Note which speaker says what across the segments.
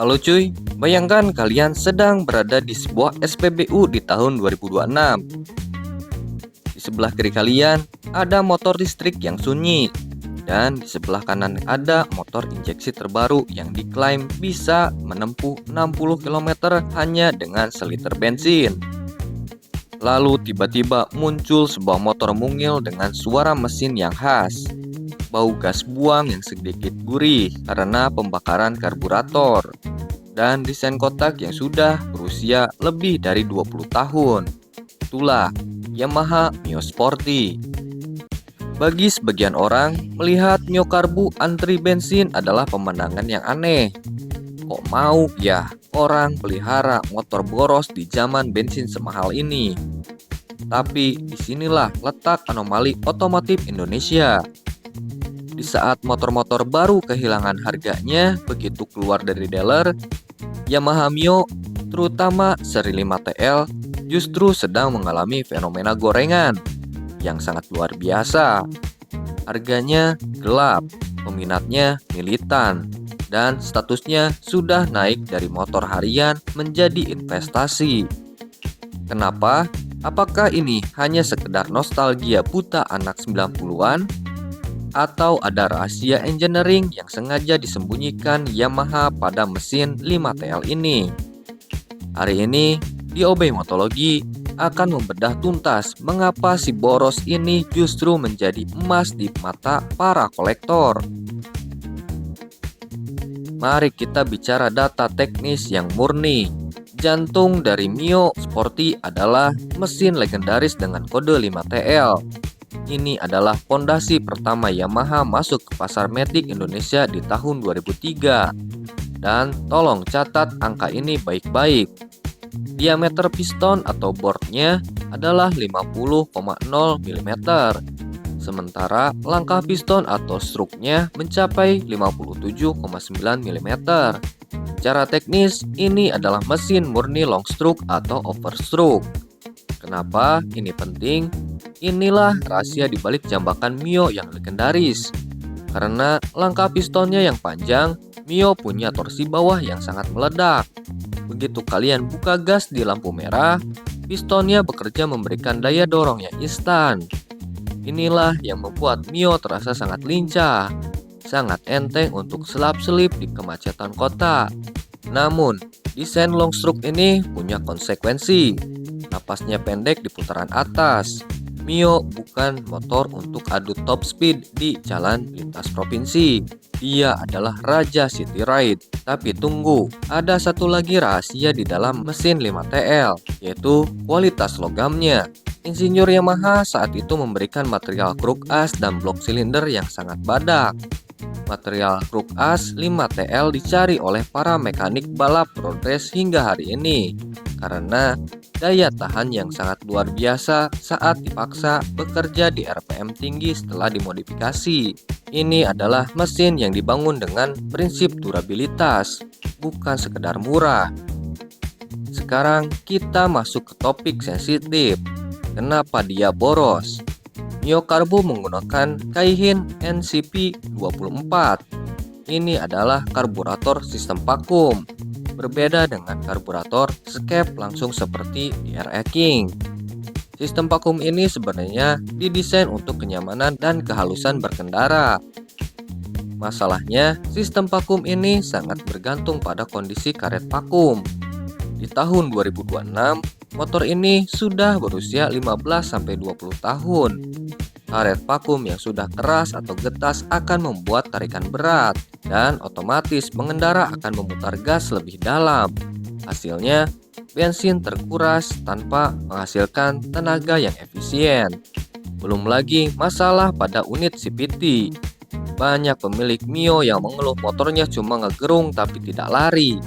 Speaker 1: Halo cuy, bayangkan kalian sedang berada di sebuah SPBU di tahun 2026. Di sebelah kiri kalian ada motor listrik yang sunyi, dan di sebelah kanan ada motor injeksi terbaru yang diklaim bisa menempuh 60 km hanya dengan seliter bensin. Lalu tiba-tiba muncul sebuah motor mungil dengan suara mesin yang khas, bau gas buang yang sedikit gurih karena pembakaran karburator, dan desain kotak yang sudah berusia lebih dari 20 tahun. Itulah Yamaha Mio Sporty. Bagi sebagian orang, melihat Mio Karbu antri bensin adalah pemandangan yang aneh. Kok mau ya orang pelihara motor boros di zaman bensin semahal ini? Tapi disinilah letak anomali otomotif Indonesia. Di saat motor-motor baru kehilangan harganya begitu keluar dari dealer, Yamaha Mio, terutama seri 5TL, justru sedang mengalami fenomena gorengan yang sangat luar biasa. Harganya gelap, peminatnya militan, dan statusnya sudah naik dari motor harian menjadi investasi. Kenapa? Apakah ini hanya sekedar nostalgia buta anak 90-an? Atau ada rahasia engineering yang sengaja disembunyikan Yamaha pada mesin 5TL ini? Hari ini, di OB Motologi akan membedah tuntas mengapa si boros ini justru menjadi emas di mata para kolektor. Mari kita bicara data teknis yang murni. Jantung dari Mio Sporty adalah mesin legendaris dengan kode 5TL. Ini adalah fondasi pertama Yamaha masuk ke pasar matic Indonesia di tahun 2003. Dan tolong catat angka ini baik-baik. Diameter piston atau boardnya adalah 50,0 mm. Sementara langkah piston atau stroke-nya mencapai 57,9 mm. Secara teknis, ini adalah mesin murni long stroke atau overstroke. Kenapa ini penting? Inilah rahasia dibalik jambakan Mio yang legendaris. Karena langkah pistonnya yang panjang, Mio punya torsi bawah yang sangat meledak. Begitu kalian buka gas di lampu merah, pistonnya bekerja memberikan daya dorong yang instan. Inilah yang membuat Mio terasa sangat lincah, sangat enteng untuk selap-selip di kemacetan kota. Namun, desain long stroke ini punya konsekuensi. Napasnya pendek di putaran atas. Mio bukan motor untuk adu top speed di jalan lintas provinsi. Dia adalah raja city ride. Tapi tunggu, ada satu lagi rahasia di dalam mesin 5TL, yaitu kualitas logamnya. Insinyur Yamaha saat itu memberikan material kruk as dan blok silinder yang sangat badak. Material kruk as 5TL dicari oleh para mekanik balap road race hingga hari ini karena daya tahan yang sangat luar biasa saat dipaksa bekerja di RPM tinggi setelah dimodifikasi. Ini adalah mesin yang dibangun dengan prinsip durabilitas, bukan sekedar murah. Sekarang kita masuk ke topik sensitif. Kenapa dia boros? Mio Karbu menggunakan Kaihin NCP24. Ini adalah karburator sistem vakum. Berbeda dengan karburator skep langsung seperti di RE King. Sistem vakum ini sebenarnya didesain untuk kenyamanan dan kehalusan berkendara. Masalahnya, sistem vakum ini sangat bergantung pada kondisi karet vakum. Di tahun 2026, motor ini sudah berusia 15-20 tahun. Karet vakum yang sudah keras atau getas akan membuat tarikan berat dan otomatis pengendara akan memutar gas lebih dalam. Hasilnya, bensin terkuras tanpa menghasilkan tenaga yang efisien. Belum lagi masalah pada unit CVT. Banyak pemilik Mio yang mengeluh motornya cuma ngegerung tapi tidak lari.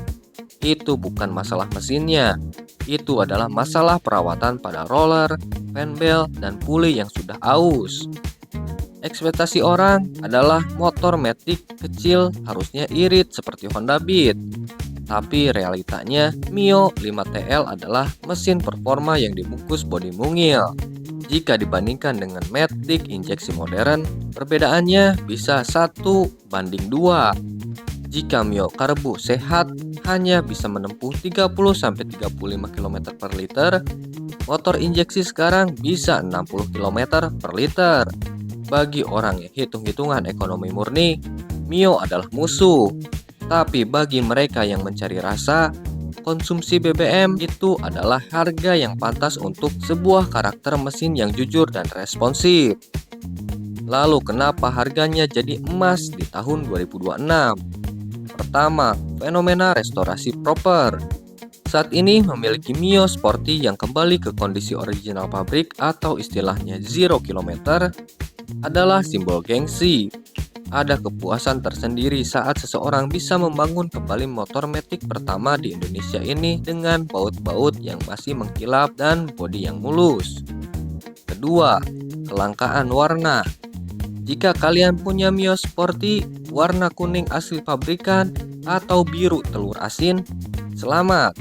Speaker 1: Itu bukan masalah mesinnya, itu adalah masalah perawatan pada roller, fan belt, dan puli yang sudah aus. Ekspektasi orang adalah motor matic kecil harusnya irit seperti Honda Beat. Tapi realitanya Mio 5TL adalah mesin performa yang dibungkus bodi mungil. Jika dibandingkan dengan matic injeksi modern, perbedaannya bisa 1:2. Jika Mio Karbu sehat hanya bisa menempuh 30-35 km per liter, motor injeksi sekarang bisa 60 km per liter. Bagi orang yang hitung-hitungan ekonomi murni, Mio adalah musuh. Tapi bagi mereka yang mencari rasa, konsumsi BBM itu adalah harga yang pantas untuk sebuah karakter mesin yang jujur dan responsif. Lalu kenapa harganya jadi emas di tahun 2026? Pertama, fenomena restorasi proper. Saat ini memiliki Mio Sporty yang kembali ke kondisi original pabrik atau istilahnya 0 km adalah simbol gengsi. Ada kepuasan tersendiri saat seseorang bisa membangun kembali motor matic pertama di Indonesia ini dengan baut-baut yang masih mengkilap dan bodi yang mulus. Kedua, kelangkaan warna. Jika kalian punya Mio Sporty warna kuning asli pabrikan atau biru telur asin, selamat,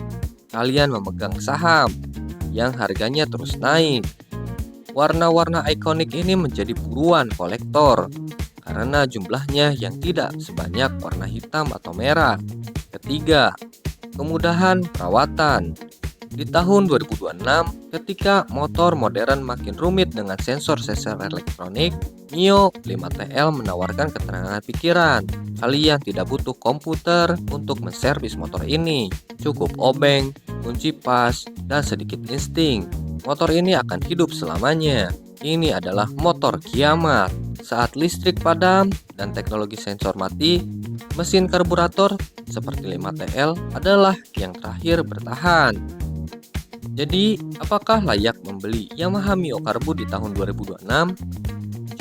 Speaker 1: kalian memegang saham yang harganya terus naik. Warna-warna ikonik ini menjadi buruan kolektor karena jumlahnya yang tidak sebanyak warna hitam atau merah. Ketiga, kemudahan perawatan. Di tahun 2026, ketika motor modern makin rumit dengan sensor-sensor elektronik, Mio 5TL menawarkan ketenangan pikiran. Kalian tidak butuh komputer untuk menservis motor ini. Cukup obeng, kunci pas, dan sedikit insting. Motor ini akan hidup selamanya. Ini adalah motor kiamat. Saat listrik padam dan teknologi sensor mati, mesin karburator seperti 5TL adalah yang terakhir bertahan. Jadi, apakah layak membeli Yamaha Mio Karbu di tahun 2026?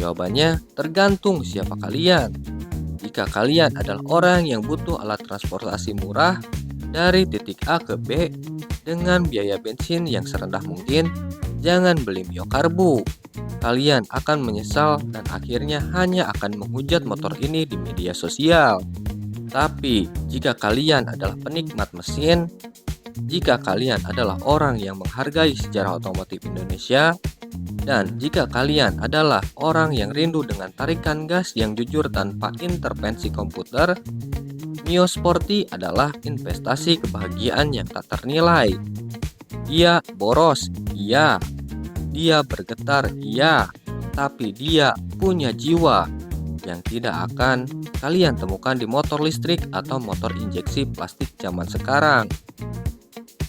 Speaker 1: Jawabannya tergantung siapa kalian. Jika kalian adalah orang yang butuh alat transportasi murah dari titik A ke B dengan biaya bensin yang serendah mungkin, jangan beli Mio Karbu. Kalian akan menyesal dan akhirnya hanya akan menghujat motor ini di media sosial. Tapi, jika kalian adalah penikmat mesin, jika kalian adalah orang yang menghargai sejarah otomotif Indonesia, dan jika kalian adalah orang yang rindu dengan tarikan gas yang jujur tanpa intervensi komputer, Mio Sporty adalah investasi kebahagiaan yang tak ternilai. Dia boros, iya. Dia bergetar, iya. Tapi dia punya jiwa yang tidak akan kalian temukan di motor listrik atau motor injeksi plastik zaman sekarang.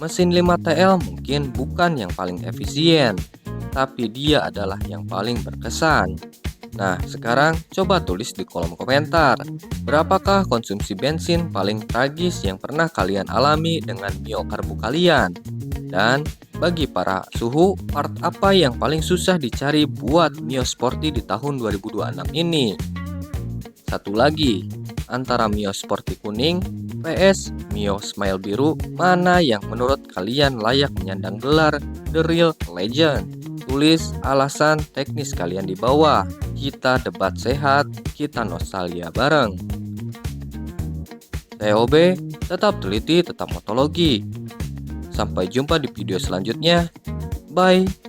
Speaker 1: Mesin 5TL mungkin bukan yang paling efisien, tapi dia adalah yang paling berkesan. Nah, sekarang coba tulis di kolom komentar, berapakah konsumsi bensin paling tragis yang pernah kalian alami dengan Mio Karbu kalian? Dan bagi para suhu, part apa yang paling susah dicari buat Mio Sporty di tahun 2026 ini? Satu lagi, antara Mio Sporty kuning vs Mio Smile biru, mana yang menurut kalian layak menyandang gelar The Real Legend? Tulis alasan teknis kalian di bawah. Kita debat sehat, kita nostalgia bareng. Saya OB, tetap teliti, tetap motologi. Sampai jumpa di video selanjutnya. Bye.